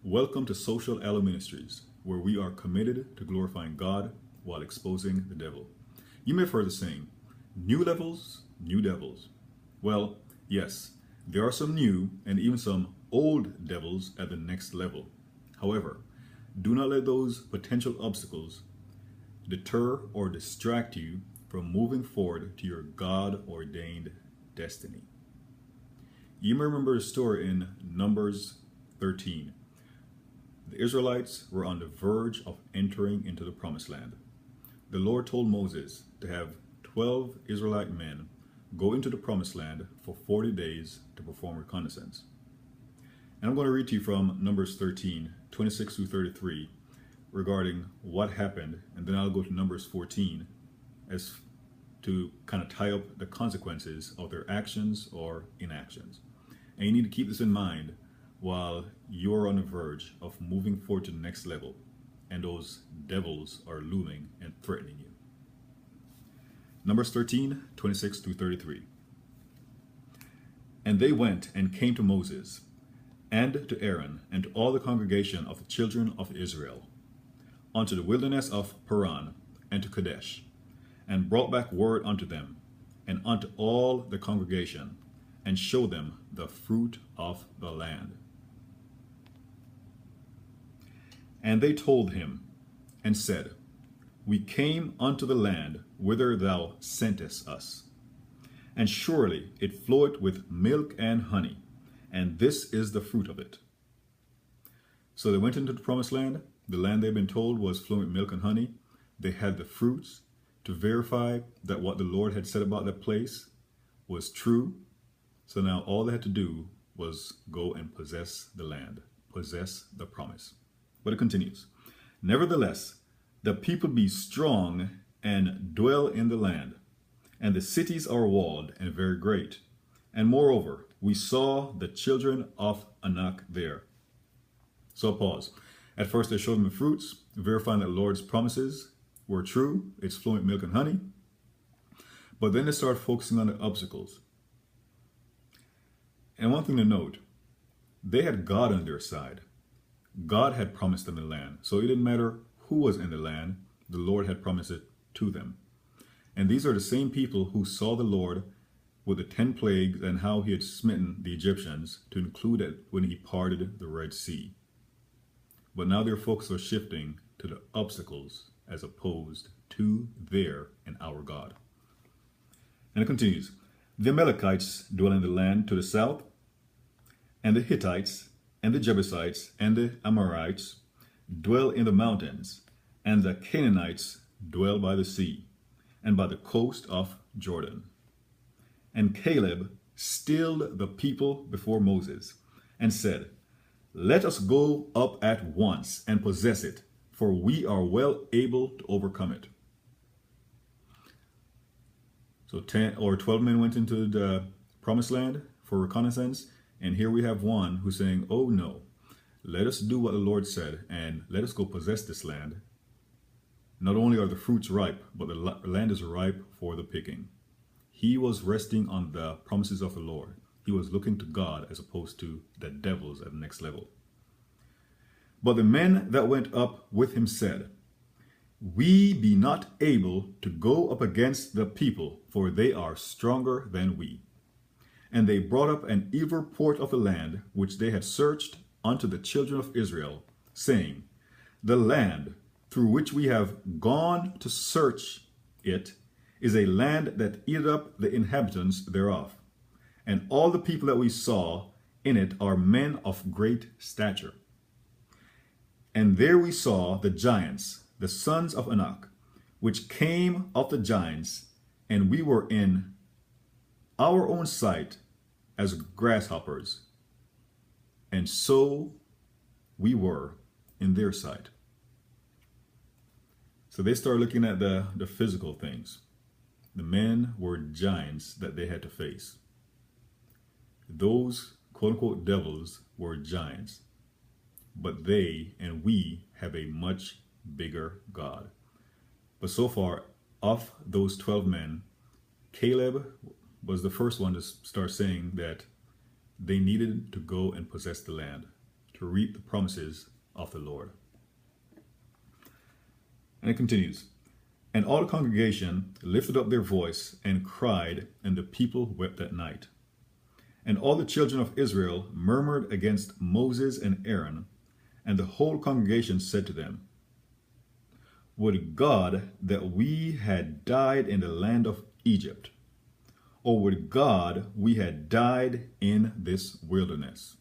Welcome to Social Aloe Ministries, where we are committed to glorifying God while exposing the devil. You may have heard the saying, new levels, new devils. Well, yes, there are some new and even some old devils at the next level. However, do not let those potential obstacles deter or distract you from moving forward to your God ordained destiny. You may remember a story in Numbers 13. The Israelites were on the verge of entering into the promised land. The Lord told Moses to have 12 Israelite men go into the promised land for 40 days to perform reconnaissance. And I'm going to read to you from Numbers 13, 26 through 33, regarding what happened, and then I'll go to Numbers 14 as to kind of tie up the consequences of their actions or inactions. And you need to keep this in mind while you're on the verge of moving forward to the next level and those devils are looming and threatening you. Numbers 13, 26 through 33. And they went and came to Moses and to Aaron and to all the congregation of the children of Israel unto the wilderness of Paran and to Kadesh, and brought back word unto them and unto all the congregation, and showed them the fruit of the land. And they told him and said, We came unto the land whither thou sentest us, and surely it floweth with milk and honey, and this is the fruit of it. So they went into the promised land. The land they'd been told was flowing with milk and honey. They had the fruits to verify that what the Lord had said about that place was true. So now all they had to do was go and possess the land, possess the promise. But it continues. Nevertheless, the people be strong and dwell in the land, and the cities are walled and very great. And moreover, we saw the children of Anak there. So pause. At first they showed them the fruits, verifying that the Lord's promises were true. It's flowing with milk and honey. But then they started focusing on the obstacles. And one thing to note, they had God on their side. God had promised them the land. So it didn't matter who was in the land, the Lord had promised it to them. And these are the same people who saw the Lord with the 10 plagues and how he had smitten the Egyptians, to include it when he parted the Red Sea. But now their focus was shifting to the obstacles as opposed to their and our God. And it continues. The Amalekites dwell in the land to the south, and the Hittites, and the Jebusites, and the Amorites dwell in the mountains, and the Canaanites dwell by the sea, and by the coast of Jordan. And Caleb stilled the people before Moses, and said, Let us go up at once and possess it, for we are well able to overcome it. So 10 or 12 men went into the promised land for reconnaissance. And here we have one who's saying, oh no, let us do what the Lord said and let us go possess this land. Not only are the fruits ripe, but the land is ripe for the picking. He was resting on the promises of the Lord. He was looking to God as opposed to the devils at the next level. But the men that went up with him said, We be not able to go up against the people, for they are stronger than we. And they brought up an evil report of the land which they had searched unto the children of Israel, saying, The land through which we have gone to search it is a land that eateth up the inhabitants thereof. And all the people that we saw in it are men of great stature. And there we saw the giants, the sons of Anak, which came of the giants, and we were in our own sight as grasshoppers, and so we were in their sight. So they started looking at the physical things. The men were giants that they had to face. Those quote-unquote devils were giants, but they and we have a much bigger God. But so far, of those 12 men, Caleb was the first one to start saying that they needed to go and possess the land, to reap the promises of the Lord. And it continues. And all the congregation lifted up their voice and cried, and the people wept that night. And all the children of Israel murmured against Moses and Aaron, and the whole congregation said to them, Would God that we had died in the land of Egypt, or would God we had died in this wilderness?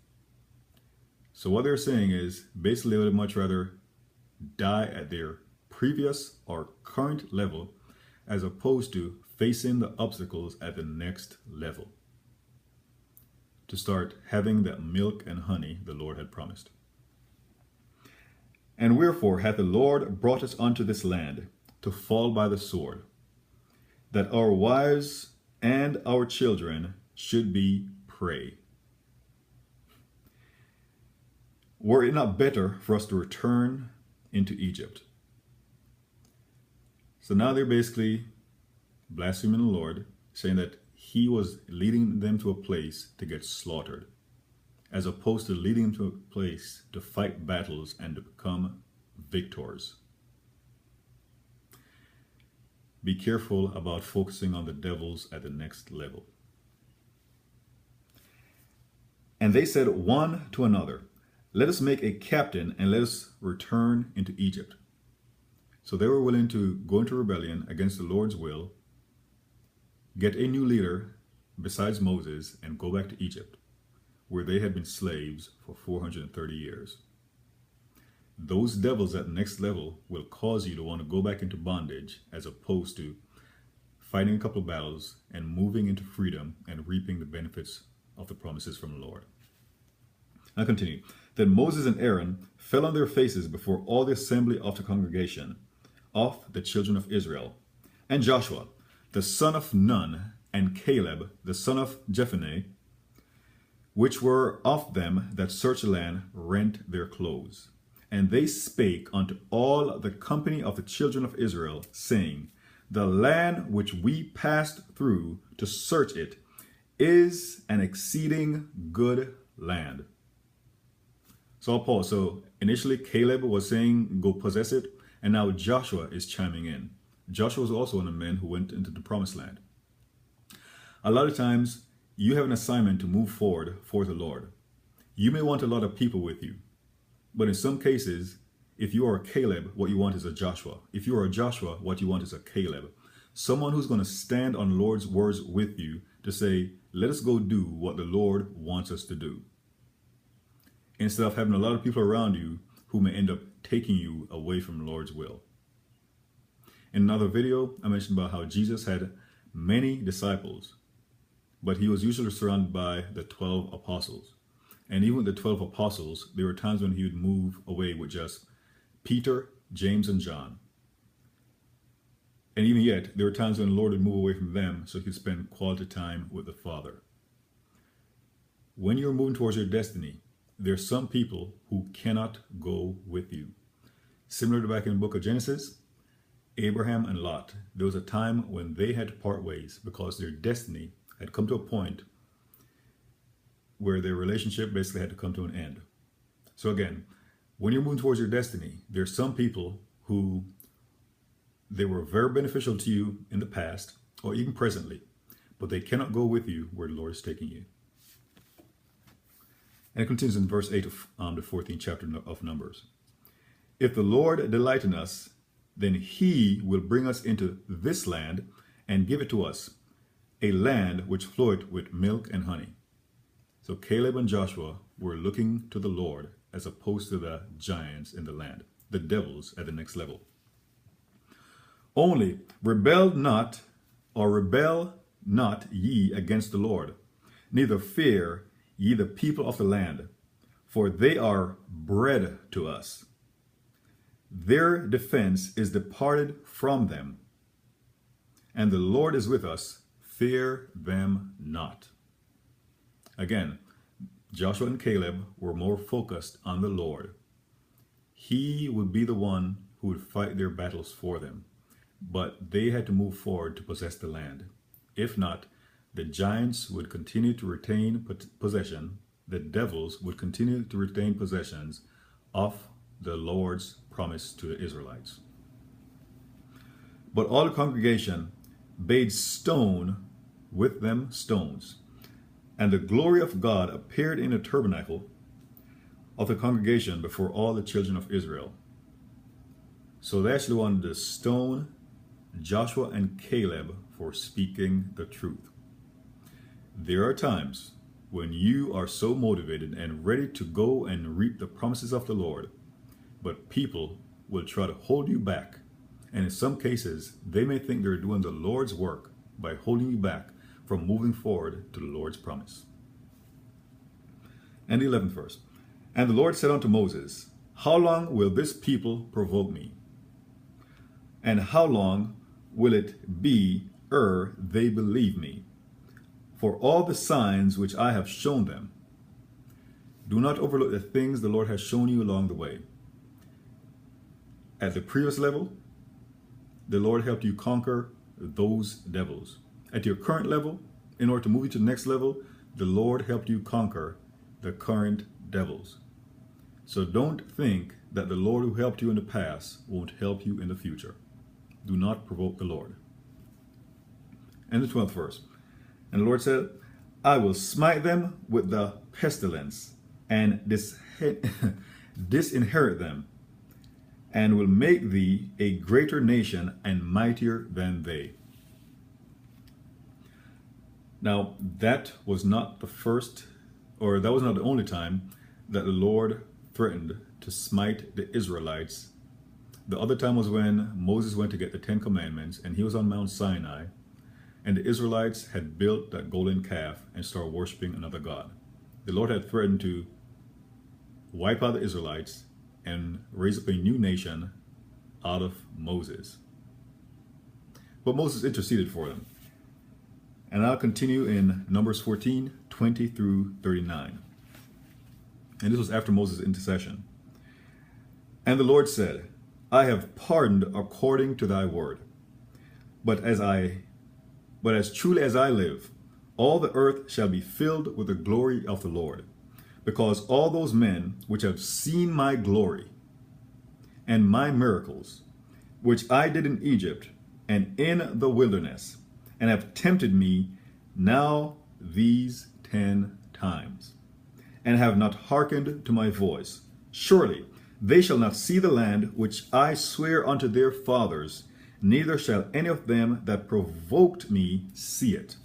So what they're saying is basically they would much rather die at their previous or current level as opposed to facing the obstacles at the next level to start having that milk and honey the Lord had promised. And wherefore hath the Lord brought us unto this land to fall by the sword, that our wives and our children should be prey. Were it not better for us to return into Egypt? So now they're basically blaspheming the Lord, saying that he was leading them to a place to get slaughtered, as opposed to leading them to a place to fight battles and to become victors. Be careful about focusing on the devils at the next level. And they said one to another, Let us make a captain and let us return into Egypt. So they were willing to go into rebellion against the Lord's will, get a new leader besides Moses, and go back to Egypt, where they had been slaves for 430 years. Those devils at the next level will cause you to want to go back into bondage as opposed to fighting a couple of battles and moving into freedom and reaping the benefits of the promises from the Lord. Now continue. Then Moses and Aaron fell on their faces before all the assembly of the congregation of the children of Israel. And Joshua, the son of Nun, and Caleb, the son of Jephunneh, which were of them that searched the land, rent their clothes. And they spake unto all the company of the children of Israel, saying, The land which we passed through to search it is an exceeding good land. So initially Caleb was saying, go possess it. And now Joshua is chiming in. Joshua was also one of the men who went into the promised land. A lot of times you have an assignment to move forward for the Lord. You may want a lot of people with you. But in some cases, if you are a Caleb, what you want is a Joshua. If you are a Joshua, what you want is a Caleb. Someone who's going to stand on the Lord's words with you to say, let us go do what the Lord wants us to do. Instead of having a lot of people around you who may end up taking you away from the Lord's will. In another video, I mentioned about how Jesus had many disciples, but he was usually surrounded by the 12 apostles. And even with the 12 apostles, there were times when he would move away with just Peter, James, and John. And even yet, there were times when the Lord would move away from them so he could spend quality time with the Father. When you're moving towards your destiny, there's some people who cannot go with you. Similar to back in the book of Genesis, Abraham and Lot, there was a time when they had to part ways because their destiny had come to a point where their relationship basically had to come to an end. So again, when you're moving towards your destiny, there's some people who they were very beneficial to you in the past or even presently, but they cannot go with you where the Lord is taking you. And it continues in verse 8 of the 14th chapter of Numbers. If the Lord delight in us, then he will bring us into this land and give it to us, a land which floweth with milk and honey. So Caleb and Joshua were looking to the Lord as opposed to the giants in the land, the devils at the next level. Only rebel not ye against the Lord, neither fear ye the people of the land, for they are bread to us. Their defense is departed from them, and the Lord is with us. Fear them not. Again, Joshua and Caleb were more focused on the Lord. He would be the one who would fight their battles for them, but they had to move forward to possess the land. If not, the giants would continue to retain possession, the devils would continue to retain possessions of the Lord's promise to the Israelites. But all the congregation bade stone with them stones, and the glory of God appeared in the tabernacle of the congregation before all the children of Israel. So they actually wanted to stone Joshua and Caleb for speaking the truth. There are times when you are so motivated and ready to go and reap the promises of the Lord, but people will try to hold you back. And in some cases, they may think they're doing the Lord's work by holding you back from moving forward to the Lord's promise. And the 11th verse. And the Lord said unto Moses, How long will this people provoke me? And how long will it be ere they believe me? For all the signs which I have shown them. Do not overlook the things the Lord has shown you along the way. At the previous level, the Lord helped you conquer those devils. At your current level, in order to move you to the next level, the Lord helped you conquer the current devils. So don't think that the Lord who helped you in the past won't help you in the future. Do not provoke the Lord. And the 12th verse. And the Lord said, I will smite them with the pestilence and disinherit them, and will make thee a greater nation and mightier than they. Now, that was not the first, or that was not the only time that the Lord threatened to smite the Israelites. The other time was when Moses went to get the 10 Commandments, and he was on Mount Sinai, and the Israelites had built that golden calf and started worshiping another god. The Lord had threatened to wipe out the Israelites and raise up a new nation out of Moses. But Moses interceded for them. And I'll continue in Numbers 14, 20 through 39. And this was after Moses' intercession. And the Lord said, I have pardoned according to thy word. But as truly as I live, all the earth shall be filled with the glory of the Lord, because all those men which have seen my glory and my miracles, which I did in Egypt and in the wilderness, and have tempted me now these 10 times, and have not hearkened to my voice, surely they shall not see the land which I swear unto their fathers, neither shall any of them that provoked me see it.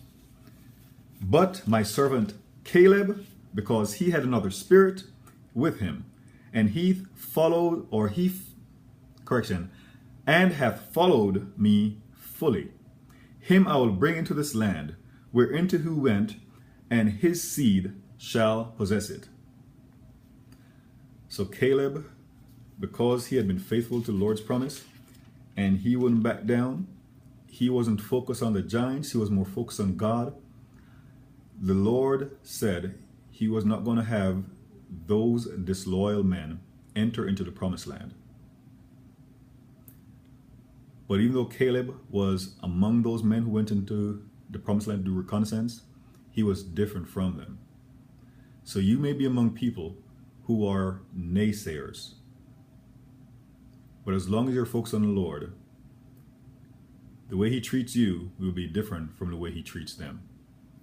But my servant Caleb, because he had another spirit with him, and and hath followed me fully, him I will bring into this land, whereinto who went, and his seed shall possess it. So Caleb, because he had been faithful to the Lord's promise, and he wouldn't back down, he wasn't focused on the giants, he was more focused on God. The Lord said he was not going to have those disloyal men enter into the promised land. But even though Caleb was among those men who went into the promised land to do reconnaissance, he was different from them. So you may be among people who are naysayers. But as long as you're focused on the Lord, the way he treats you will be different from the way he treats them.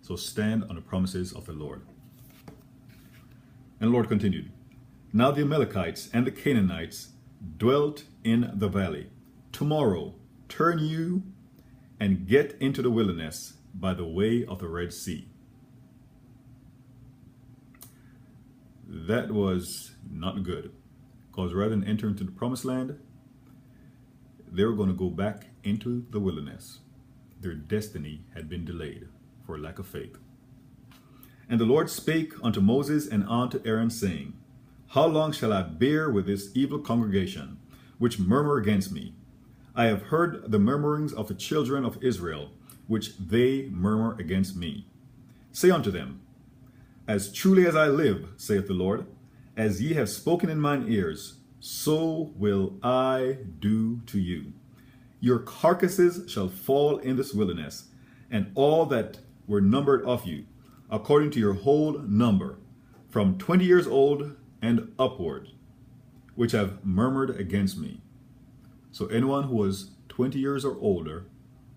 So stand on the promises of the Lord. And the Lord continued, Now the Amalekites and the Canaanites dwelt in the valley. Tomorrow turn you and get into the wilderness by the way of the Red Sea. That was not good, because rather than enter into the promised land, they were going to go back into the wilderness. Their destiny had been delayed for lack of faith. And the Lord spake unto Moses and unto Aaron, saying, How long shall I bear with this evil congregation, which murmur against me? I have heard the murmurings of the children of Israel, which they murmur against me. Say unto them, As truly as I live, saith the Lord, as ye have spoken in mine ears, so will I do to you. Your carcasses shall fall in this wilderness, and all that were numbered of you, according to your whole number, from 20 years old and upward, which have murmured against me. So anyone who was 20 years or older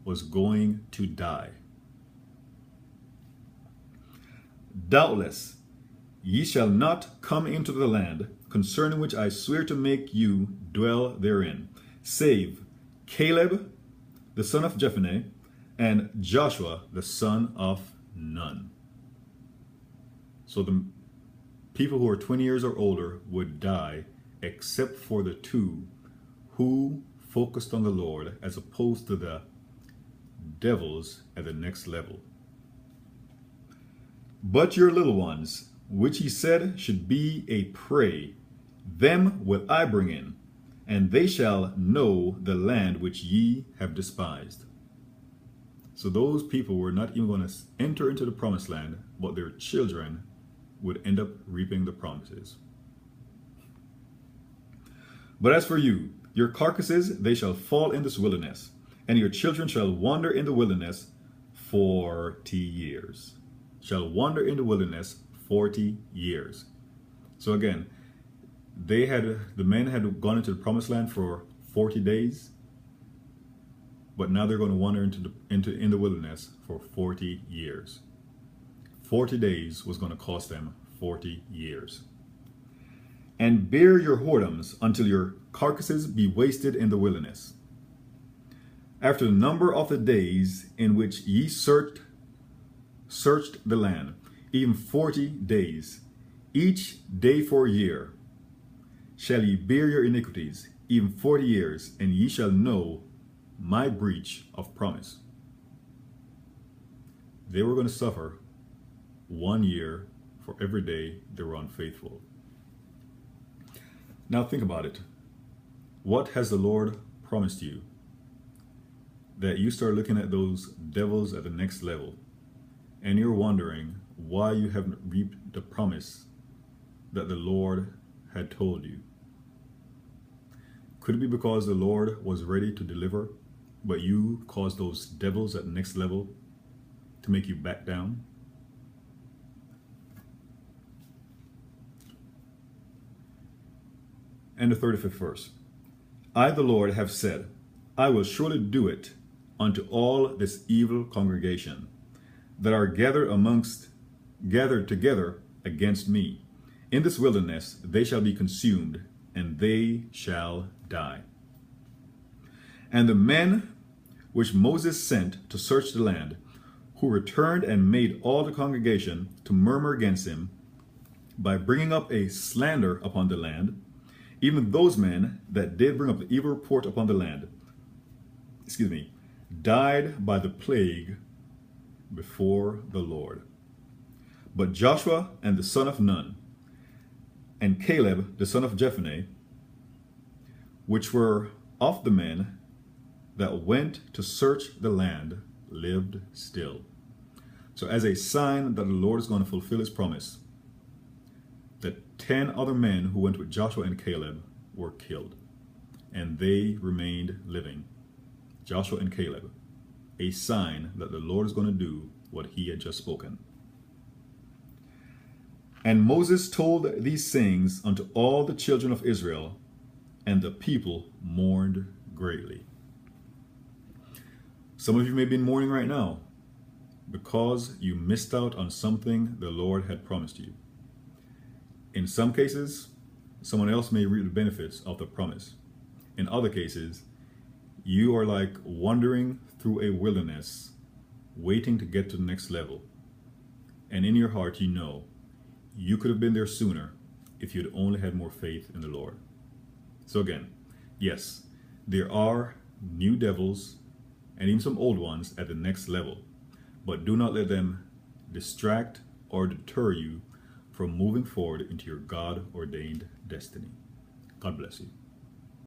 was going to die. Doubtless, ye shall not come into the land concerning which I swear to make you dwell therein, save Caleb the son of Jephunneh and Joshua the son of Nun. So the people who are 20 years or older would die, except for the two who focused on the Lord, as opposed to the devils at the next level. But your little ones, which he said should be a prey, them will I bring in, and they shall know the land which ye have despised. So those people were not even going to enter into the promised land, but their children would end up reaping the promises. But as for you, your carcasses, they shall fall in this wilderness, and your children shall wander in the wilderness 40 years. Shall wander in the wilderness 40 years. So again, the men had gone into the promised land for 40 days, but now they're going to wander in the wilderness for 40 years. 40 days was going to cost them 40 years. And bear your whoredoms until your carcasses be wasted in the wilderness. After the number of the days in which ye searched the land, even 40 days, each day for a year, shall ye bear your iniquities, even 40 years, and ye shall know my breach of promise. They were going to suffer 1 year for every day they were unfaithful. Now think about it. What has the Lord promised you? That you start looking at those devils at the next level, and you're wondering why you haven't reaped the promise that the Lord had told you. Could it be because the Lord was ready to deliver, but you caused those devils at the next level to make you back down? And the 35th verse. I, the Lord, have said, I will surely do it unto all this evil congregation that are gathered together against me. In this wilderness they shall be consumed, and they shall die. And the men which Moses sent to search the land, who returned and made all the congregation to murmur against him by bringing up a slander upon the land, even those men that did bring up the evil report upon the land, died by the plague before the Lord. But Joshua and the son of Nun, and Caleb the son of Jephunneh, which were of the men that went to search the land, lived still. So as a sign that the Lord is going to fulfill his promise, the 10 other men who went with Joshua and Caleb were killed, and they remained living. Joshua and Caleb, a sign that the Lord is going to do what he had just spoken. And Moses told these things unto all the children of Israel, and the people mourned greatly. Some of you may be mourning right now because you missed out on something the Lord had promised you. In some cases, someone else may reap the benefits of the promise. In other cases, you are like wandering through a wilderness, waiting to get to the next level. And in your heart, you know, you could have been there sooner if you'd only had more faith in the Lord. So again, yes, there are new devils and even some old ones at the next level, but do not let them distract or deter you from moving forward into your God-ordained destiny. God bless you.